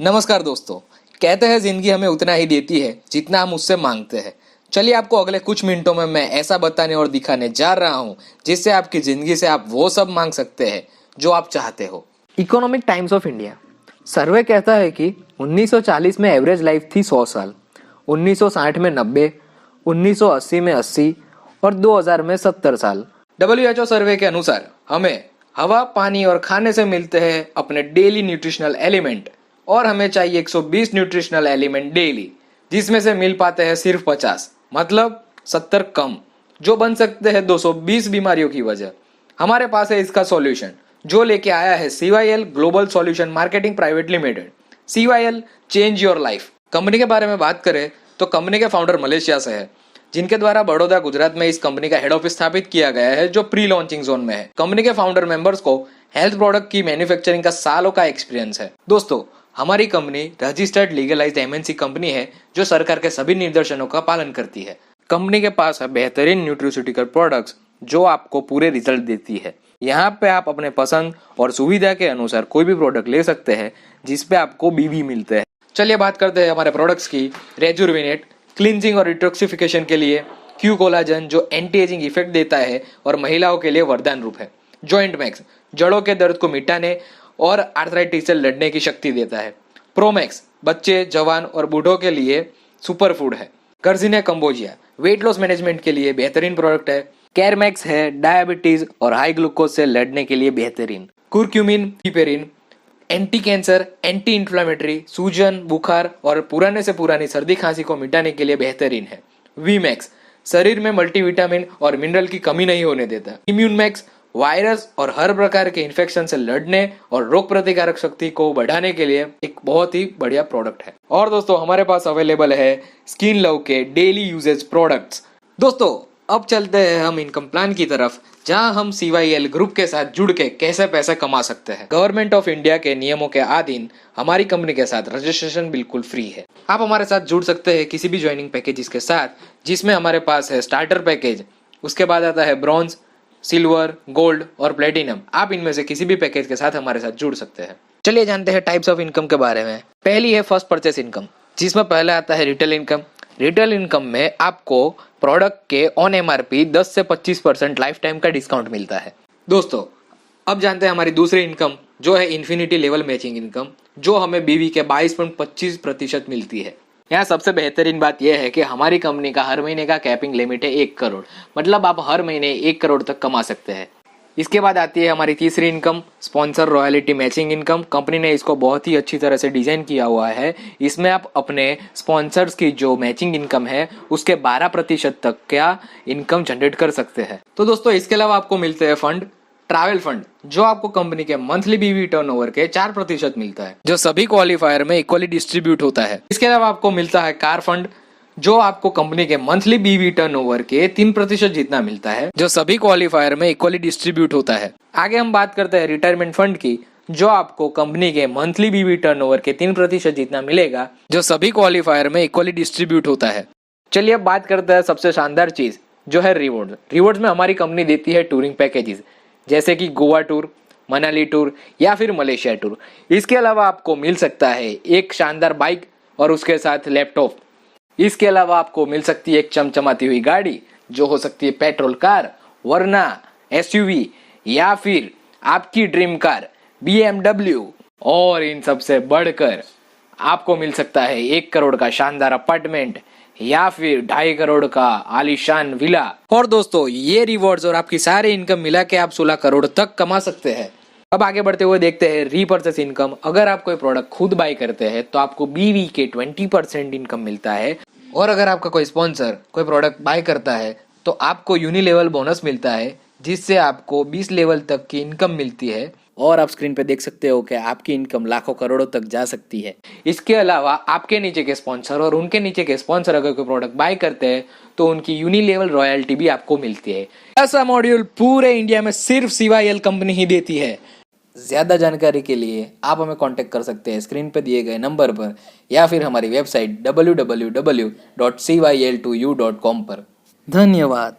नमस्कार दोस्तों। कहते हैं जिंदगी हमें उतना ही देती है जितना हम उससे मांगते हैं। चलिए आपको अगले कुछ मिनटों में मैं ऐसा बताने और दिखाने जा रहा हूँ जिससे आपकी जिंदगी से आप वो सब मांग सकते हैं जो आप चाहते हो। इकोनॉमिक टाइम्स ऑफ इंडिया सर्वे कहता है कि 1940 में एवरेज लाइफ थी 100 साल, 1960 में 90, 1980 में 80 और 2000 में 70 साल। WHO सर्वे के अनुसार हमें हवा, पानी और खाने से मिलते हैं अपने डेली न्यूट्रिशनल एलिमेंट, और हमें चाहिए 120 न्यूट्रिशनल एलिमेंट डेली, जिसमें से मिल पाते हैं सिर्फ 50, मतलब 70 कम, जो बन सकते हैं 220 बीमारियों की वजह। हमारे पास है इसका सॉल्यूशन, जो लेके आया है CYL global solution marketing private limited. CYL change your life. Company के बारे में बात करें तो कंपनी के फाउंडर मलेशिया से है, जिनके द्वारा बड़ौदा गुजरात में इस कंपनी का हेड ऑफिस स्थापित किया गया है, जो प्री लॉन्चिंग जोन में है। कंपनी के फाउंडर मेंबर्स को हेल्थ प्रोडक्ट की मैन्युफैक्चरिंग का सालों का एक्सपीरियंस है। दोस्तों, हमारी company registered legalised MNC company है, जो सरकार के सभी निर्देशनों का पालन करती है। कंपनी के पास है बेहतरीन न्यूट्रिस्यूटिकल प्रोडक्ट्स जो आपको पूरे रिजल्ट देती है। यहाँ पे आप अपने पसंद और सुविधा के अनुसार कोई भी प्रोडक्ट ले सकते हैं जिसपे आपको BV मिलते हैं। चलिए बात करते हैं हमारे प्रोडक्ट्स की। रेजुविनेट क्लिनजिंग और डिटॉक्सिफिकेशन के लिए, क्यू कोलाजन जो एंटी एजिंग इफेक्ट देता है और महिलाओं के लिए वरदान रूप है। जॉइंट मैक्स जड़ों के दर्द को मिटाने और आर्थराइटिस से लड़ने की शक्ति देता है। प्रोमैक्स बच्चे, जवान और बूढ़ों के लिए सुपर फूड है। कर्जिने कंबोजिया वेट लॉस मैनेजमेंट के लिए बेहतरीन प्रोडक्ट है। कैरमैक्स है डायबिटीज और हाई ग्लूकोज से लड़ने के लिए बेहतरीन। कुरक्यूमिन piperine anti cancer, anti inflammatory, सूजन, बुखार और पुराने से पुरानी सर्दी खांसी को मिटाने के लिए बेहतरीन है। वीमैक्स शरीर में मल्टीविटामिन और मिनरल की कमी नहीं होने देता। इम्यून मैक्स वायरस और हर प्रकार के इन्फेक्शन से लड़ने और रोग प्रतिकारक शक्ति को बढ़ाने के लिए एक बहुत ही बढ़िया प्रोडक्ट है। और दोस्तों, हमारे पास अवेलेबल है स्किन लव के डेली यूजेज प्रोडक्ट्स। दोस्तों, अब चलते हैं हम इनकम प्लान की तरफ, जहां हम CYL ग्रुप के साथ जुड़ के कैसे पैसे कमा सकते हैं। गवर्नमेंट ऑफ इंडिया के नियमों के अधीन हमारी कंपनी के साथ रजिस्ट्रेशन बिल्कुल फ्री है। आप हमारे साथ जुड़ सकते हैं किसी भी ज्वाइनिंग पैकेजेस के साथ, जिसमें हमारे पास है स्टार्टर पैकेज, उसके बाद आता है ब्रॉन्ज, सिल्वर, गोल्ड और प्लेटिनम। आप इनमें से किसी भी पैकेज के साथ हमारे साथ जुड़ सकते हैं। चलिए जानते हैं टाइप्स ऑफ इनकम के बारे में। पहली है फर्स्ट परचेस इनकम, जिसमें पहले आता है रिटेल इनकम। रिटेल इनकम में आपको प्रोडक्ट के ऑन MRP 10 से 25% लाइफ टाइम का डिस्काउंट मिलता है। दोस्तों, अब जानते हैं हमारी दूसरी इनकम, जो है इन्फिनिटी लेवल मैचिंग इनकम, जो हमें BV के 22.25% मिलती है। यहाँ सबसे बेहतरीन बात यह है कि हमारी कंपनी का हर महीने का कैपिंग लिमिट है 1 करोड़, मतलब आप हर महीने 1 करोड़ तक कमा सकते हैं। इसके बाद आती है हमारी तीसरी income, sponsor royalty matching income. Company ने इसको बहुत ही अच्छी तरह से डिजाइन किया हुआ है। इसमें आप अपने स्पॉन्सर्स की जो मैचिंग इनकम है उसके 12% तक क्या इनकम जनरेट कर सकते हैं। तो दोस्तों, इसके अलावा आपको मिलते हैं फंड, ट्रैवल फंड, जो आपको कंपनी के मंथली BV टर्नओवर के 4% मिलता है, जो सभी क्वालिफायर में इक्वली डिस्ट्रीब्यूट होता है। इसके अलावा आपको मिलता है कार फंड, जो आपको कंपनी के मंथली BV टर्नओवर के 3% जितना मिलता है, जो सभी क्वालिफायर में इक्वली डिस्ट्रीब्यूट होता है। आगे हम बात करते हैं रिटायरमेंट फंड की, जो आपको कंपनी के मंथली BV टर्नओवर के 3% जितना मिलेगा, जो सभी क्वालिफायर में इक्वली डिस्ट्रीब्यूट होता है। चलिए अब बात करते हैं सबसे शानदार चीज, जो है रिवॉर्ड। रिवॉर्ड्स में हमारी कंपनी देती है टूरिंग पैकेजेस, जैसे कि गोवा टूर, मनाली टूर या फिर मलेशिया टूर। इसके अलावा आपको मिल सकता है एक शानदार बाइक और उसके साथ लैपटॉप। इसके अलावा आपको मिल सकती है एक चमचमाती हुई गाड़ी, जो हो सकती है पेट्रोल कार, वरना SUV या फिर आपकी ड्रीम कार BMW। और इन सबसे बढ़कर आपको मिल सकता है 1 करोड़ का शानदार अपार्टमेंट या फिर 2.5 करोड़ का आलीशान विला। और दोस्तों, ये रिवॉर्ड्स और आपकी सारी इनकम मिला के आप 16 करोड़ तक कमा सकते हैं। अब आगे बढ़ते हुए देखते हैं रीपर्चेस इनकम। अगर आप कोई प्रोडक्ट खुद बाय करते हैं तो आपको BV के 20% इनकम मिलता है, और अगर आपका कोई स्पॉन्सर कोई प्रोडक्ट बाय करता है तो आपको यूनिलेवल बोनस मिलता है, जिससे आपको 20 लेवल तक की इनकम मिलती है। और आप स्क्रीन पे देख सकते हो कि आपकी इनकम लाखों करोड़ों तक जा सकती है। इसके अलावा आपके नीचे के स्पॉन्सर और उनके नीचे के स्पॉन्सर अगर कोई प्रोडक्ट बाय करते हैं तो उनकी यूनिलेवल रॉयल्टी भी आपको मिलती है। ऐसा मॉड्यूल पूरे इंडिया में सिर्फ CYL कंपनी ही देती है। ज्यादा जानकारी के लिए आप हमें कांटेक्ट कर सकते हैं स्क्रीन पर दिए गए नंबर पर, या फिर हमारी वेबसाइट www.cyl2u.com पर। धन्यवाद।